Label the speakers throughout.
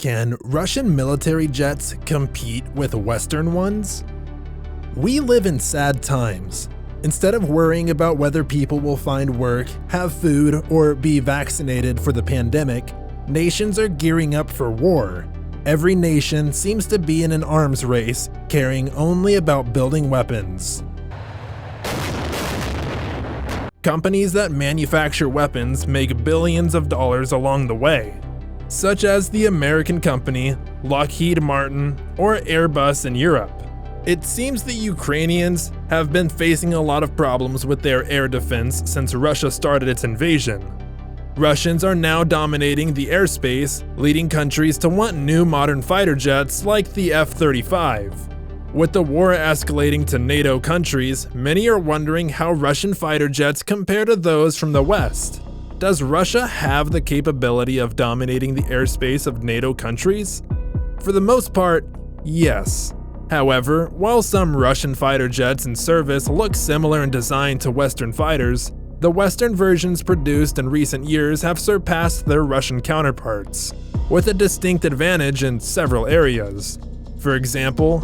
Speaker 1: Can Russian military jets compete with Western ones? We live in sad times. Instead of worrying about whether people will find work, have food, or be vaccinated for the pandemic, nations are gearing up for war. Every nation seems to be in an arms race, caring only about building weapons. Companies that manufacture weapons make billions of dollars along the way, such as the American company Lockheed Martin or Airbus in Europe. It seems the Ukrainians have been facing a lot of problems with their air defense since Russia started its invasion. Russians are now dominating the airspace, leading countries to want new modern fighter jets like the F-35. With the war escalating to NATO countries, many are wondering how Russian fighter jets compare to those from the West. Does Russia have the capability of dominating the airspace of NATO countries? For the most part, yes. However, while some Russian fighter jets in service look similar in design to Western fighters, the Western versions produced in recent years have surpassed their Russian counterparts, with a distinct advantage in several areas. For example,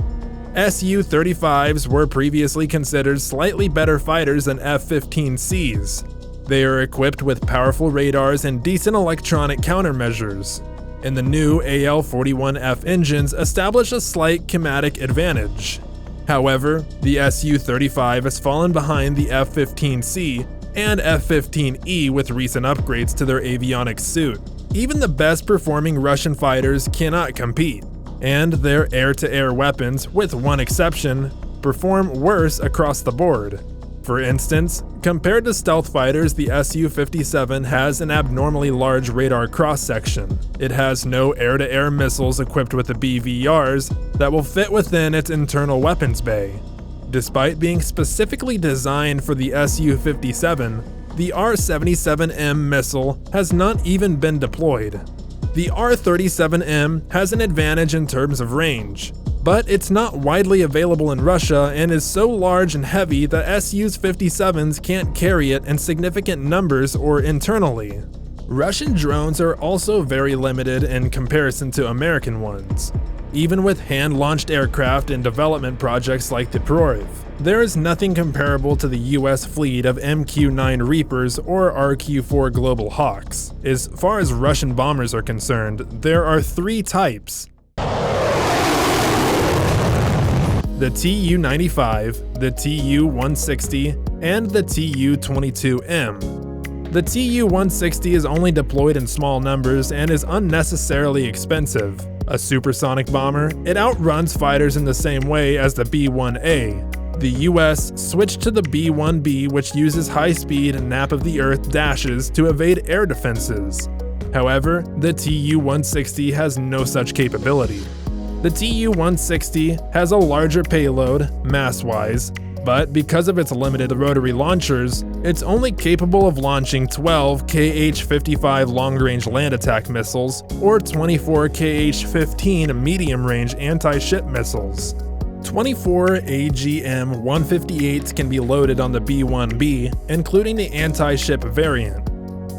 Speaker 1: Su-35s were previously considered slightly better fighters than F-15Cs. They are equipped with powerful radars and decent electronic countermeasures, and the new AL-41F engines establish a slight kinematic advantage. However, the Su-35 has fallen behind the F-15C and F-15E with recent upgrades to their avionics suite. Even the best performing Russian fighters cannot compete, and their air-to-air weapons, with one exception, perform worse across the board. For instance, compared to stealth fighters, the Su-57 has an abnormally large radar cross-section. It has no air-to-air missiles equipped with the BVRs that will fit within its internal weapons bay. Despite being specifically designed for the Su-57, the R-77M missile has not even been deployed. The R-37M has an advantage in terms of range, but it's not widely available in Russia and is so large and heavy that Su-57s can't carry it in significant numbers or internally. Russian drones are also very limited in comparison to American ones. Even with hand-launched aircraft in development projects like the Prorov, there is nothing comparable to the US fleet of MQ-9 Reapers or RQ-4 Global Hawks. As far as Russian bombers are concerned, there are three types: the Tu-95, the Tu-160, and the Tu-22M. The Tu-160 is only deployed in small numbers and is unnecessarily expensive. A supersonic bomber, it outruns fighters in the same way as the B-1A. The US switched to the B-1B, which uses high-speed nap-of-the-earth dashes to evade air defenses. However, the Tu-160 has no such capability. The Tu-160 has a larger payload, mass-wise, but because of its limited rotary launchers, it's only capable of launching 12 Kh-55 long-range land attack missiles or 24 Kh-15 medium-range anti-ship missiles. 24 AGM-158s can be loaded on the B-1B, including the anti-ship variant.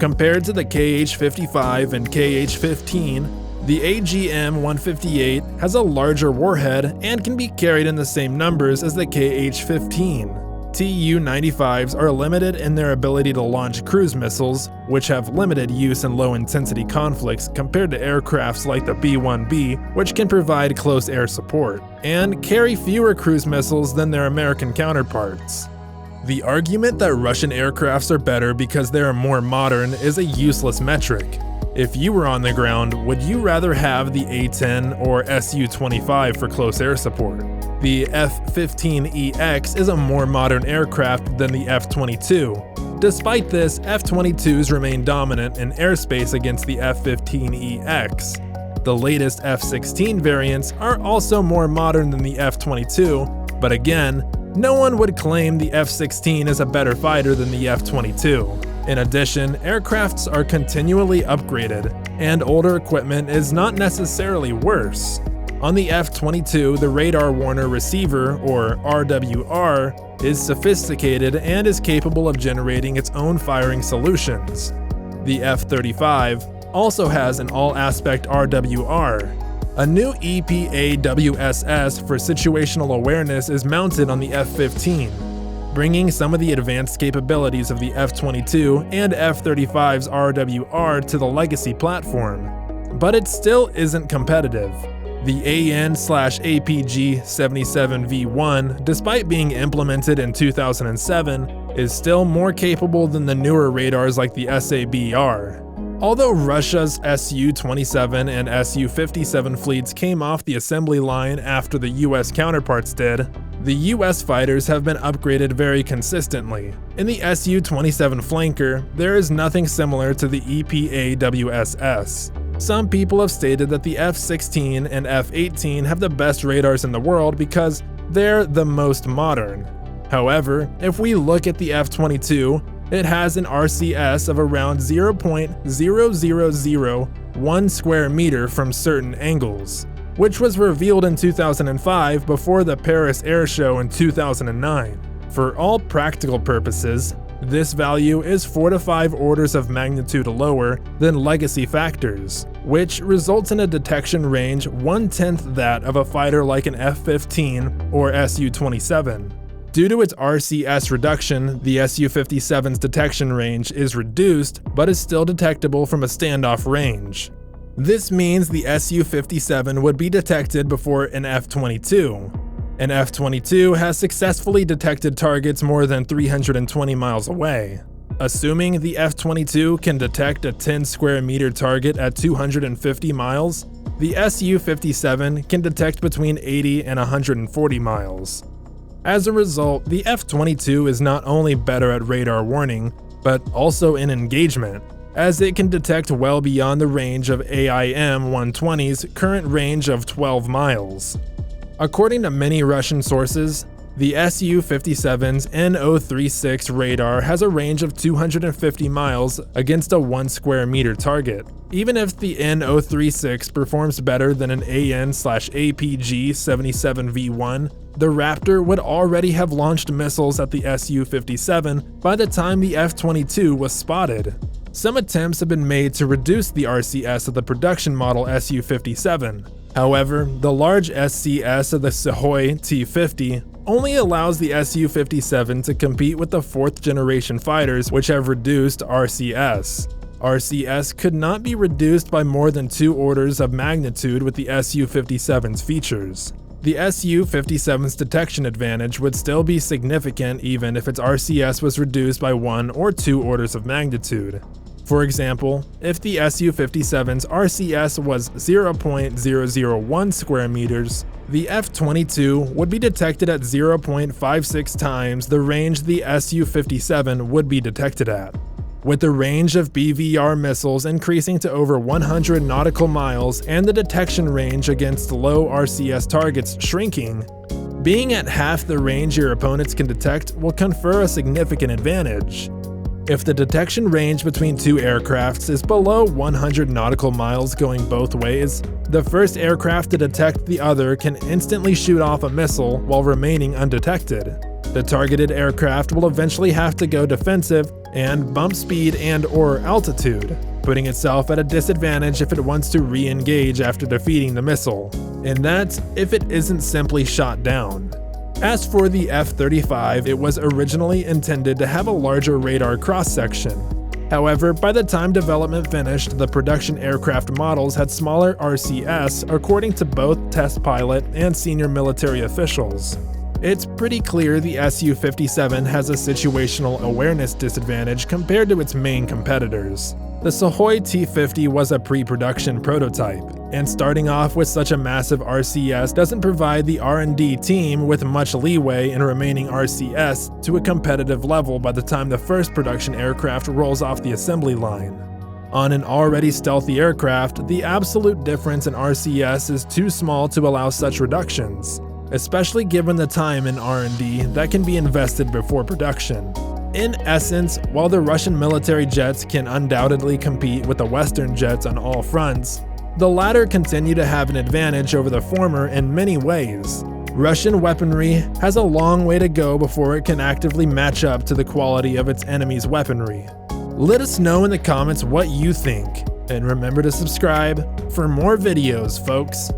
Speaker 1: Compared to the Kh-55 and Kh-15, the AGM-158 has a larger warhead and can be carried in the same numbers as the Kh-15. Tu-95s are limited in their ability to launch cruise missiles, which have limited use in low-intensity conflicts compared to aircrafts like the B-1B, which can provide close air support, and carry fewer cruise missiles than their American counterparts. The argument that Russian aircrafts are better because they are more modern is a useless metric. If you were on the ground, would you rather have the A-10 or Su-25 for close air support? The F-15EX is a more modern aircraft than the F-22. Despite this, F-22s remain dominant in airspace against the F-15EX. The latest F-16 variants are also more modern than the F-22, but again, no one would claim the F-16 is a better fighter than the F-22. In addition, aircrafts are continually upgraded, and older equipment is not necessarily worse. On the F-22, the Radar Warner Receiver, or RWR, is sophisticated and is capable of generating its own firing solutions. The F-35, also has an all-aspect RWR. A new EPA-WSS for situational awareness is mounted on the F-15, bringing some of the advanced capabilities of the F-22 and F-35's RWR to the legacy platform, but it still isn't competitive. The AN/APG-77V1, despite being implemented in 2007, is still more capable than the newer radars like the SABR. Although Russia's Su-27 and Su-57 fleets came off the assembly line after the US counterparts did, the US fighters have been upgraded very consistently. In the Su-27 flanker, there is nothing similar to the EPA-WSS. Some people have stated that the F-16 and F-18 have the best radars in the world because they're the most modern. However, if we look at the F-22, it has an RCS of around 0.0001 square meter from certain angles, which was revealed in 2005 before the Paris Air Show in 2009. For all practical purposes, this value is 4 to 5 orders of magnitude lower than legacy factors, which results in a detection range 1/10 that of a fighter like an F-15 or Su-27. Due to its RCS reduction, the Su-57's detection range is reduced, but is still detectable from a standoff range. This means the Su-57 would be detected before an F-22. An F-22 has successfully detected targets more than 320 miles away. Assuming the F-22 can detect a 10 square meter target at 250 miles, the Su-57 can detect between 80 and 140 miles. As a result, the F-22 is not only better at radar warning, but also in engagement, as it can detect well beyond the range of AIM-120's current range of 12 miles. According to many Russian sources, the Su-57's N-036 radar has a range of 250 miles against a 1 square meter target. Even if the N-036 performs better than an AN/APG-77V1, the Raptor would already have launched missiles at the Su-57 by the time the F-22 was spotted. Some attempts have been made to reduce the RCS of the production model Su-57. However, the large SCS of the Sukhoi T-50 only allows the Su-57 to compete with the 4th generation fighters, which have reduced RCS. RCS could not be reduced by more than 2 orders of magnitude with the Su-57's features. The Su-57's detection advantage would still be significant even if its RCS was reduced by 1 or 2 orders of magnitude. For example, if the Su-57's RCS was 0.001 square meters, the F-22 would be detected at 0.56 times the range the Su-57 would be detected at. With the range of BVR missiles increasing to over 100 nautical miles and the detection range against low RCS targets shrinking, being at half the range your opponents can detect will confer a significant advantage. If the detection range between 2 aircrafts is below 100 nautical miles going both ways, the first aircraft to detect the other can instantly shoot off a missile while remaining undetected. The targeted aircraft will eventually have to go defensive and bump speed and/or altitude, putting itself at a disadvantage if it wants to re-engage after defeating the missile, and that's if it isn't simply shot down. As for the F-35, it was originally intended to have a larger radar cross-section. However, by the time development finished, the production aircraft models had smaller RCS according to both test pilot and senior military officials. It's pretty clear the Su-57 has a situational awareness disadvantage compared to its main competitors. The Sukhoi T-50 was a pre-production prototype, and starting off with such a massive RCS doesn't provide the R&D team with much leeway in remaining RCS to a competitive level by the time the first production aircraft rolls off the assembly line. On an already stealthy aircraft, the absolute difference in RCS is too small to allow such reductions, especially given the time in R&D that can be invested before production. In essence, while the Russian military jets can undoubtedly compete with the Western jets on all fronts, the latter continue to have an advantage over the former in many ways. Russian weaponry has a long way to go before it can actively match up to the quality of its enemy's weaponry. Let us know in the comments what you think, And remember to subscribe for more videos, folks.